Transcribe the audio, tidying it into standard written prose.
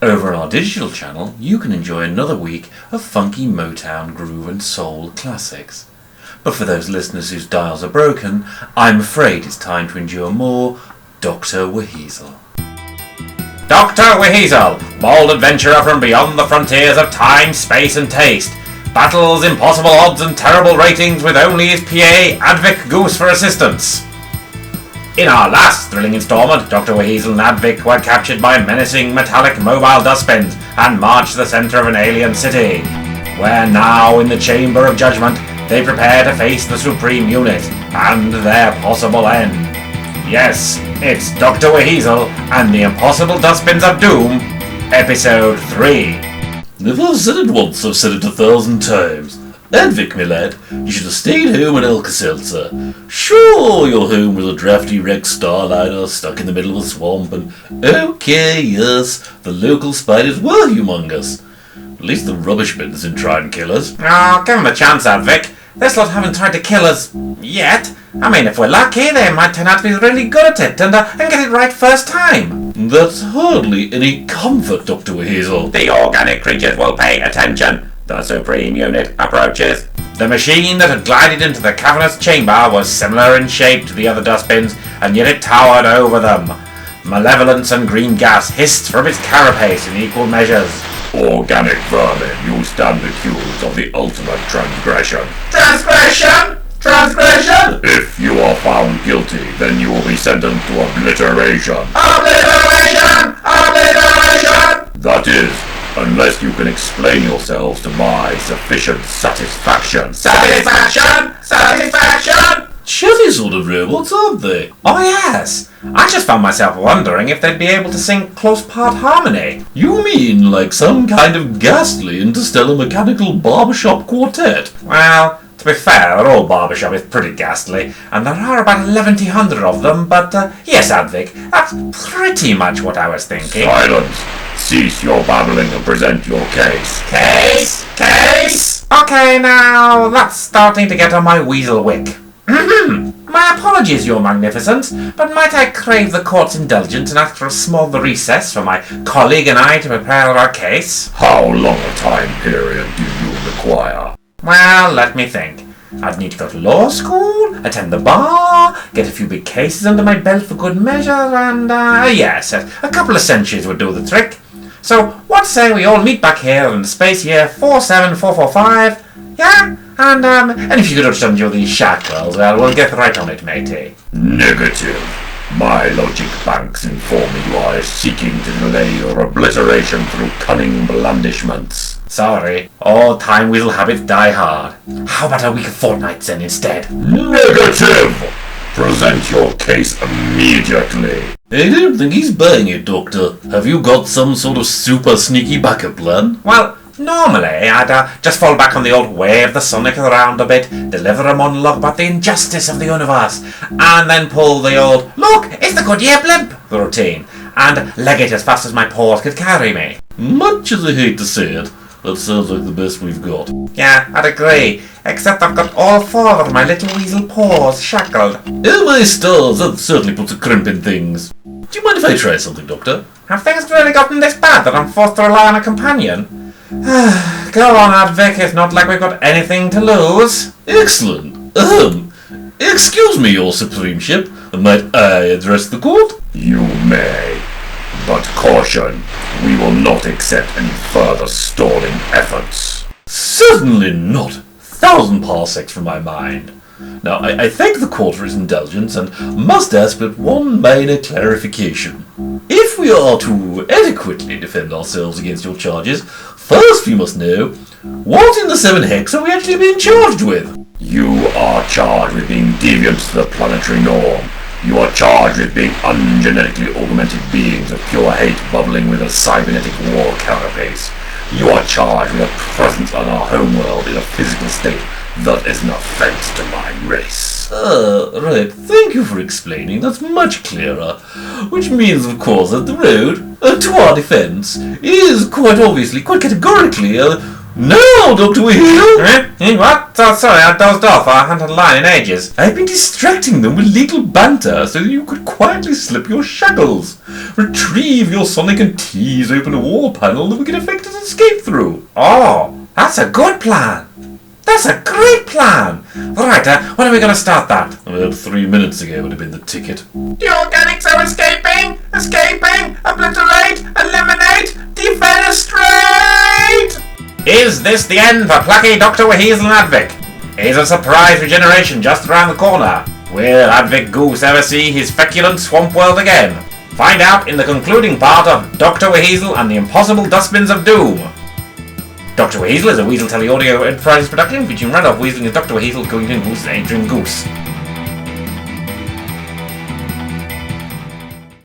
Over on our digital channel, you can enjoy another week of funky Motown, groove and soul classics. But for those listeners whose dials are broken, I'm afraid it's time to endure more Doctor WHeasel. Doctor WHeasel, bold adventurer from beyond the frontiers of time, space and taste, battles impossible odds and terrible ratings with only his PA, Advick Goose, for assistance. In our last thrilling installment, Doctor WHeasel and Advick were captured by menacing metallic mobile dustbins and marched to the centre of an alien city, where now in the Chamber of Judgment they prepare to face the Supreme Unit and their possible end. Yes, it's Doctor WHeasel and the Impossible Dustbins of Doom, Episode 3. If I've said it once, I've said it 1,000 times. Advick, my lad, you should have stayed home in Alka-Seltzer. Sure, you're home with a drafty Rex Starliner stuck in the middle of a swamp, and okay, yes, the local spiders were humongous. At least the rubbish bin doesn't try and kill us. Oh, give him a chance, Advick. This lot haven't tried to kill us yet. I mean, if we're lucky, they might turn out to be really good at it and get it right first time. That's hardly any comfort, Doctor WHeasel. The organic creatures will pay attention. The Supreme Unit approaches. The machine that had glided into the cavernous chamber was similar in shape to the other dustbins, and yet it towered over them. Malevolence and green gas hissed from its carapace in equal measures. Organic vermin, you stand accused of the ultimate transgression. Transgression? Transgression? If you are found guilty, then you will be sentenced to obliteration. Obliteration! Obliteration! That is, unless you can explain yourselves to my sufficient satisfaction. Satisfaction? Satisfaction? Chatty sort of robots, aren't they? Oh yes! I just found myself wondering if they'd be able to sing close part harmony. You mean like some kind of ghastly interstellar mechanical barbershop quartet? Well, to be fair, their old barbershop is pretty ghastly, and there are about 1,100 of them, but yes, Advick, that's pretty much what I was thinking. Silence! Cease your babbling and present your case. Case? Case? Okay, now, that's starting to get on my weasel wick. My apologies, Your Magnificence, but might I crave the court's indulgence and ask for a small recess for my colleague and I to prepare our case? How long a time period do you require? Well, let me think. I'd need to go to law school, attend the bar, get a few big cases under my belt for good measure, and, yes, a couple of centuries would do the trick. So, what say we all meet back here in the space year 47445, yeah? And if you could just undo these shackles, well, we'll get right on it, matey. Negative. My logic banks inform me you are seeking to delay your obliteration through cunning blandishments. Sorry, all time weasel habits die hard. How about a week of fortnights then instead? Negative! Present your case immediately. I don't think he's buying it, Doctor. Have you got some sort of super sneaky backup plan? Well, normally I'd just fall back on the old wave the sonic around a bit, deliver a monologue about the injustice of the universe, and then pull the old, look, it's the Goodyear blimp, routine, and leg it as fast as my paws could carry me. Much as I hate to say it, that sounds like the best we've got. Yeah, I'd agree, except I've got all four of my little weasel paws shackled. Oh my stars, that certainly puts a crimp in things. Do you mind if I try something, Doctor? Have things really gotten this bad that I'm forced to rely on a companion? Go on, Advick, it's not like we've got anything to lose. Excellent. Excuse me, Your Supremeship. Might I address the court? You may. But caution, we will not accept any further stalling efforts. Certainly not. 1,000 parsecs from my mind. Now, I thank the court for its indulgence and must ask but one minor clarification. If we are to adequately defend ourselves against your charges, first we must know, what in the 7 hex are we actually being charged with? You are charged with being deviant to the planetary norm. You are charged with being ungenetically augmented beings of pure hate bubbling with a cybernetic war carapace. You are charged with a presence on our homeworld in a physical state that is an offense to my race. Right. Thank you for explaining. That's much clearer. Which means, of course, that the road to our defense is quite obviously, quite categorically, No, Doctor WHeasel! What? Oh, sorry, I dozed off. I hadn't had a line in ages. I've been distracting them with legal banter so that you could quietly slip your shackles, retrieve your sonic and tease open a wall panel that we can effect an escape through. Oh, that's a good plan. That's a great plan. Right, when are we going to start that? About 3 minutes ago would have been the ticket. The organics are escaping! Escaping! Obliterate! Eliminate! Defenestrate! Is this the end for plucky Doctor WHeasel and Advick? Is a surprise regeneration just around the corner? Will Advick Goose ever see his feculent swamp world again? Find out in the concluding part of Doctor WHeasel and the Impossible Dustbins of Doom. Doctor WHeasel is a Weasel Teleaudio Enterprises production featuring Randolph Weaseling as Dr. WHeasel, Goose and Adrian Goose.